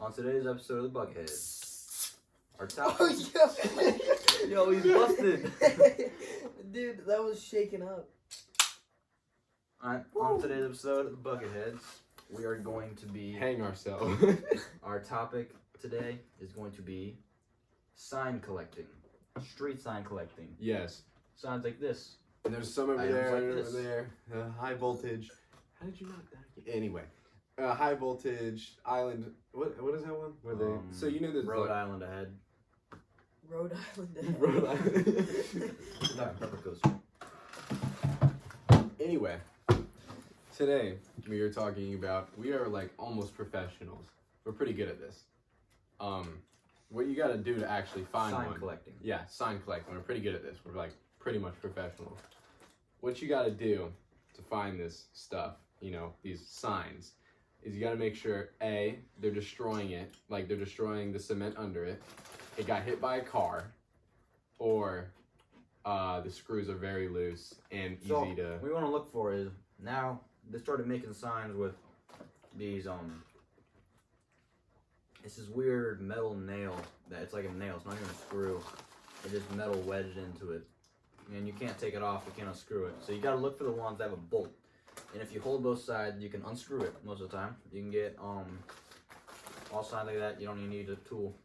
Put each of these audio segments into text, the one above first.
On today's episode of the Buckethead, our top. Oh, yo. Yo, he's busted. Dude, that was shaking up. Alright, on today's episode of the Bucketheads, we are going to be hang ourselves. Our topic today is going to be sign collecting, street sign collecting. Yes. Signs like this. And there's some over Items there, like over this. there. High voltage. How did you not die? Anyway, high voltage island. What is that one? Where they? So you know the Rhode Island ahead. Rhode Island. Rhode Island. Pepper coaster. Anyway, today we are talking about. We are like almost professionals. We're pretty good at this. What you got to do to actually find sign one? collecting. Yeah, sign collecting. We're pretty good at this. We're like pretty much professionals. What you got to do to find this stuff, you know, these signs, is you got to make sure A, they're destroying it, like they're destroying the cement under it. It got hit by a car, or the screws are very loose and easy to. What we want to look for is now they started making signs with these it's this weird metal nail that it's like a nail. It's not even a screw. It's just metal wedged into it, and you can't take it off. You can't unscrew it. So you got to look for the ones that have a bolt. And if you hold both sides, you can unscrew it most of the time. You can get all signs like that. You don't even need a tool.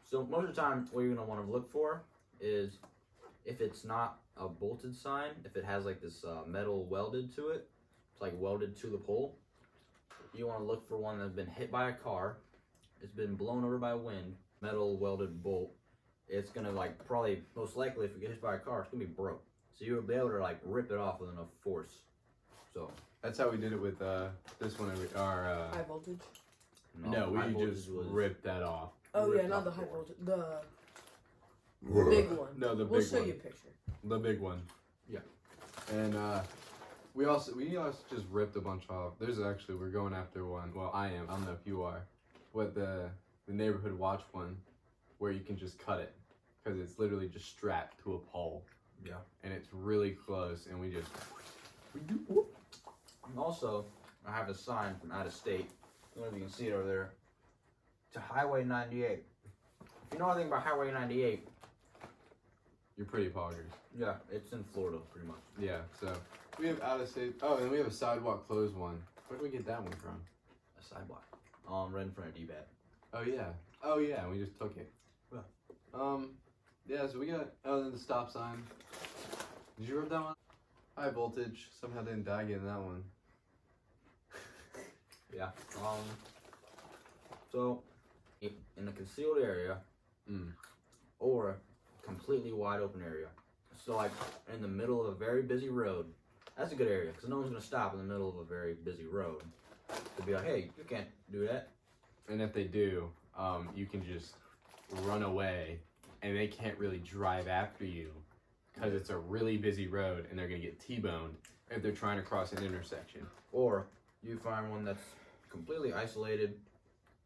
So most of the time, what you're gonna want to look for is if it's not a bolted sign, if it has like this metal welded to it, it's like welded to the pole. You want to look for one that's been hit by a car, it's been blown over by wind, metal welded bolt. It's gonna like probably most likely if it gets hit by a car, it's gonna be broke. So you'll be able to like rip it off with enough force. So That's how we did it with this one. High voltage. No, high we voltage just was ripped that off. Oh yeah, ripped not off the high before. voltage. The big one. No, the We'll big show one. you a picture. The big one. Yeah. And we also just ripped a bunch off. There's actually, we're going after one. Well, I am. I don't know if you are. What the neighborhood watch one, where you can just cut it, because it's literally just strapped to a pole. Yeah. And it's really close, and we just. And also, I have a sign from out of state. I don't know if you can see it over there. To Highway 98. If you know anything about Highway 98, You're pretty poggers. yeah, it's in Florida pretty much. Yeah. So we have out of state. Oh, and we have a sidewalk closed one. Where did we get that one from? A sidewalk. Right in front of D-Bat. Oh yeah. Oh yeah. We just took it. Yeah. Yeah. So we got. Oh, then the stop sign. Did you rip that one? High voltage. Somehow didn't die getting that one. Yeah. So, in a concealed area, or a completely wide open area. So like in the middle of a very busy road. That's a good area because no one's gonna stop in the middle of a very busy road to be like, hey, you can't do that. And if they do, you can just run away, and they can't really drive after you because it's a really busy road, and they're gonna get T-boned if they're trying to cross an intersection. Or you find one that's completely isolated,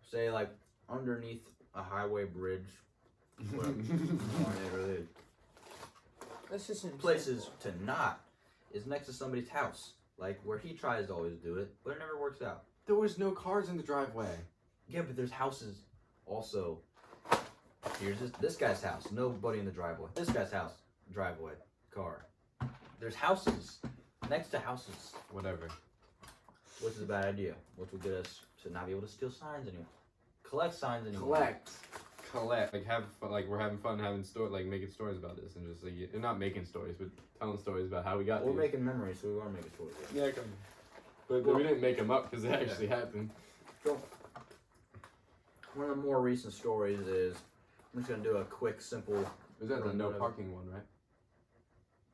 say like underneath a highway bridge. Whatever. Really That's just an places example. to not is next to somebody's house, like where he tries to always do it, but it never works out. There was no cars in the driveway. Yeah, but there's houses also. Here's this guy's house, nobody in the driveway. This guy's house, driveway, car. There's houses next to houses, Whatever. which is a bad idea, which will get us to not be able to steal signs anymore. Collect signs anymore. Collect. Like have fun, like we're having fun having like making stories about this, and just like not making stories, but telling stories about how we got. We're these. making memories, so we are making stories. Yeah, but we didn't make them up because they actually happened. So, one of the more recent stories is, I'm just gonna do a quick, simple. Was that the no Whatever. parking one, right?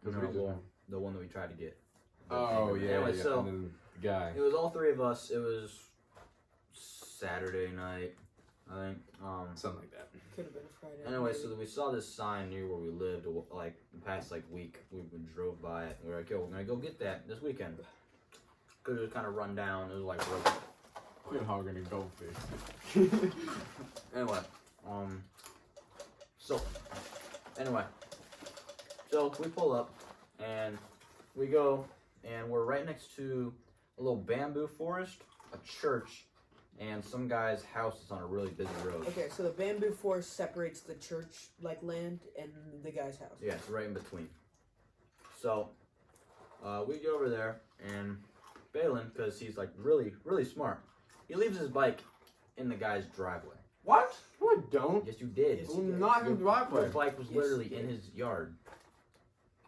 No, 'Cause we just- well, the one that we tried to get. Oh yeah, Anyway, yeah. so And then the guy. it was all three of us. It was Saturday night, I think. Something like that. Could have been a Friday. Anyway, so we saw this sign near where we lived, like the past like week. We drove by it. We were like, "Yo, we're gonna go get that this weekend." Cause it was kind of run down. It was like broken. We're hogging a goldfish. Anyway, so we pull up and we go and we're right next to a little bamboo forest, a church, and some guy's house is on a really busy road. Okay, so the bamboo forest separates the church like land and the guy's house. Yeah, it's right in between. So we go over there, and Balin, because he's like really, really smart, he leaves his bike in the guy's driveway. What? No, I don't. Yes, you did. Yes, Well, you did. not in the driveway. Your bike was Yes, literally you in did. his yard.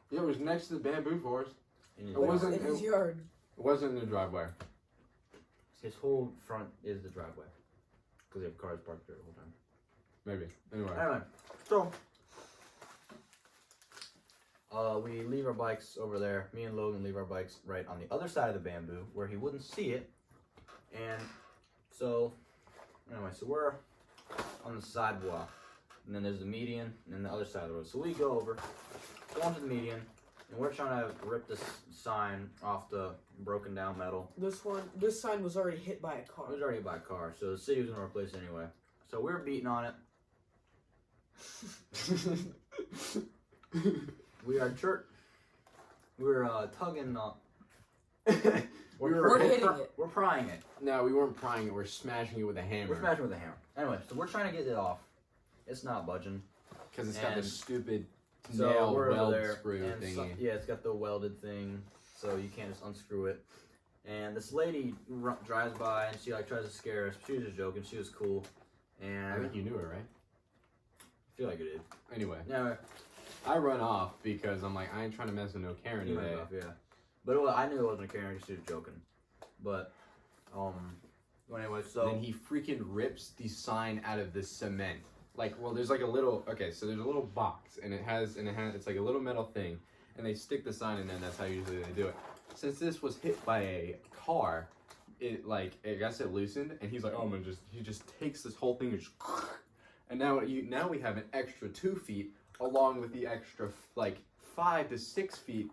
Yeah, it was next to the bamboo forest. In his It yard. wasn't- in his yard. It wasn't in the driveway. His whole front is the driveway. Because they have cars parked there the whole time. Maybe. Anyway. Anyway, so we leave our bikes over there. Me and Logan leave our bikes right on the other side of the bamboo where he wouldn't see it. And so, anyway, so we're on the sidewalk. And then there's the median and then the other side of the road. So we go over, go onto the median, and we're trying to rip this sign off the broken down metal. This sign was already hit by a car. It was already by car, so the city was gonna replace it anyway. So we were beating on it. We are tugging We're hitting it. We're prying it. No, we weren't prying it. We're smashing it with a hammer. We're smashing with a hammer. Anyway, so we're trying to get it off. It's not budging. Because it's got And this stupid So nail we're over weld there, screw and thingy. yeah, it's got the welded thing, so you can't just unscrew it. And this lady drives by, and she like tries to scare us. She was just joking. She was cool, and I think you knew her, right? I feel like it did. Anyway, Anyway, I run off because I'm like, I ain't trying to mess with no Karen you today. went off, yeah. But I knew it wasn't a Karen because she was joking. But anyway, so And then he freaking rips the sign out of the cement. Like, well, there's like a little, okay, so there's a little box, and it's like a little metal thing, and they stick the sign in there, and that's how usually they do it. Since this was hit by a car, I guess it loosened, and he's like, oh, he just takes this whole thing and just, and now we have an extra 2 feet along with the extra, like, 5 to 6 feet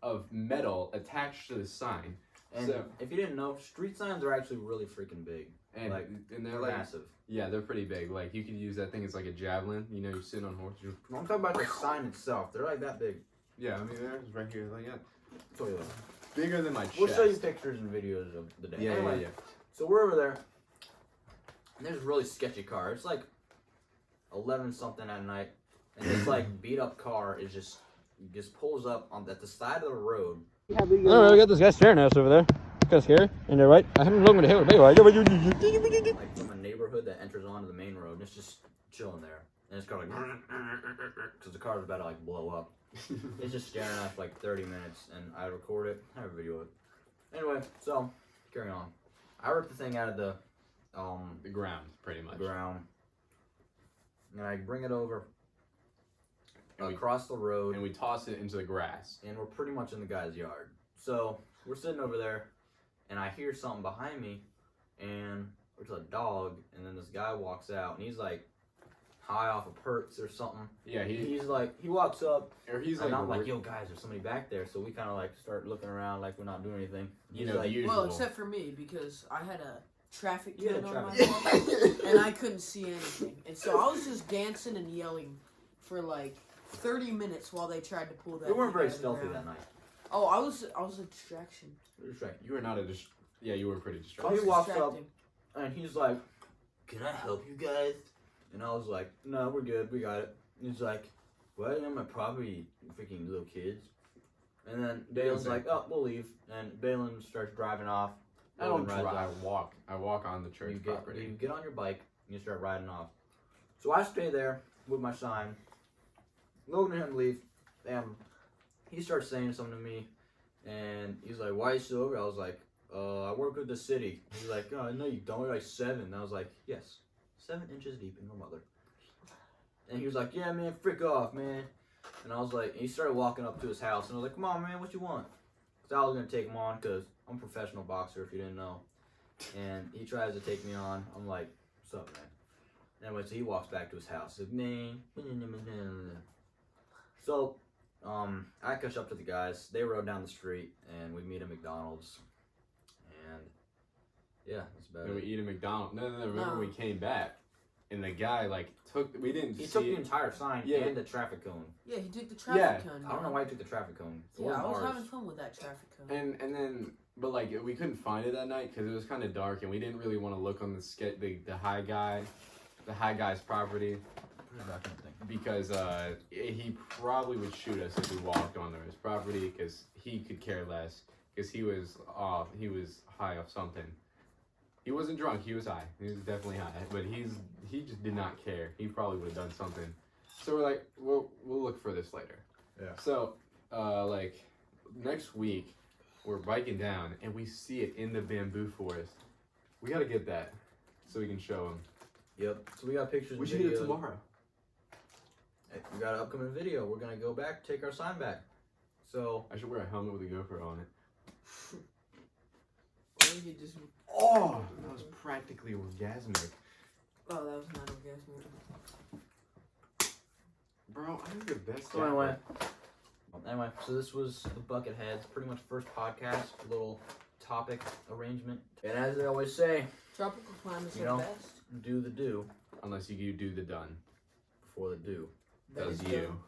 of metal attached to the sign. and So- if you didn't know, street signs are actually really freaking big. And, Like, and They're they're like, massive. yeah, they're pretty big. Like, you could use that thing as like a javelin. You know, you're sitting on a horse. I'm talking about the sign itself. They're like that big. Yeah, I mean, there's right here, like that. So, yeah. Bigger than my chest. We'll show you pictures and videos of the day. Yeah, Anyway, yeah. So we're over there, and there's a really sketchy car. It's like 11 something at night, and this like beat up car is just pulls up at the side of the road. I don't know, I got this guy staring at us over there. Kind of scary. And they're right. I haven't looked at him. Like from a neighborhood that enters onto the main road, and it's just chilling there. And it's kind of like, because the car's about to like blow up. It's just staring at us for like 30 minutes, and I record it, I have a video of it. Anyway, so carry on. I ripped the thing out of the ground, pretty much. ground, and I bring it over And we- across the road, And we toss it into the grass. and we're pretty much in the guy's yard. So we're sitting over there, and I hear something behind me, and there's a dog, and then this guy walks out, and he's like high off of perks or something. Yeah, He walks up, he's and like, I'm like, yo guys, there's somebody back there. So we kind of like start looking around like we're not doing anything. you He's know, like, the usual. Well, except for me because I had a traffic You had ticket a on my traffic phone and I couldn't see anything, and so I was just dancing and yelling for like 30 minutes while they tried to pull that. we weren't thing very out of the stealthy ground. that night. Oh, I was a distraction. We were distracted. You were not yeah, you were pretty I distracted. was he walks up, distracting. and he's like, "Can I help you guys?" And I was like, "No, we're good. We got it." And he's like, "Why are you on my property, you freaking little kids?" And then Balin's like, "Oh, we'll leave." And Balin starts driving off. I don't Logan rides drive. off. I walk on the church You property. get on your bike and you start riding off. So I stay there with my sign. Logan and him leave, and he starts saying something to me, and he's like, "Why are you still over?" I was like, "I work with the city." He's like, "Oh, no, you don't. You're like 7." And I was like, "Yes, 7 inches deep in your mother." And he was like, "Yeah, man, frick off, man." And I was like, he started walking up to his house, and I was like, "Come on, man, what you want?" Because I was gonna take him on, because I'm a professional boxer, if you didn't know. And he tries to take me on. I'm like, "What's up, man?" Anyway, so he walks back to his house. He's like, "Man." So, I catch up to the guys. They rode down the street, and we meet at McDonald's. And yeah, that's about Then we it. eat a McDonald's. No. Remember No. we came back. and the guy like we didn't He see took the it. entire sign Yeah. and the traffic cone. Yeah, he took the traffic cone. I don't know why he took the traffic cone. It Yeah, I wasn't was ours. having fun with that traffic cone. And then but like we couldn't find it that night because it was kind of dark and we didn't really want to look on the high guy's property Put it back in the thing. because he probably would shoot us if we walked onto his property because he could care less because he was high off something. He wasn't drunk, he was high. He was definitely high, but he just did not care. He probably would have done something. So we're like, we'll look for this later. Yeah. So like next week we're biking down and we see it in the bamboo forest. We gotta get that so we can show him. Yep. So we got pictures. We and should get it videos. tomorrow. Hey, we got an upcoming video. We're gonna go back, take our sign back. So. I should wear a helmet with a GoPro on it. Or he just. Oh, that was practically orgasmic. Oh, that was not orgasmic. Bro, I'm the best. So anyway, so this was the Bucketheads, pretty much first podcast, little topic arrangement. And as they always say, Tropical climates You are know, best. do the do Unless you do the done. before the do. That Does is you. done.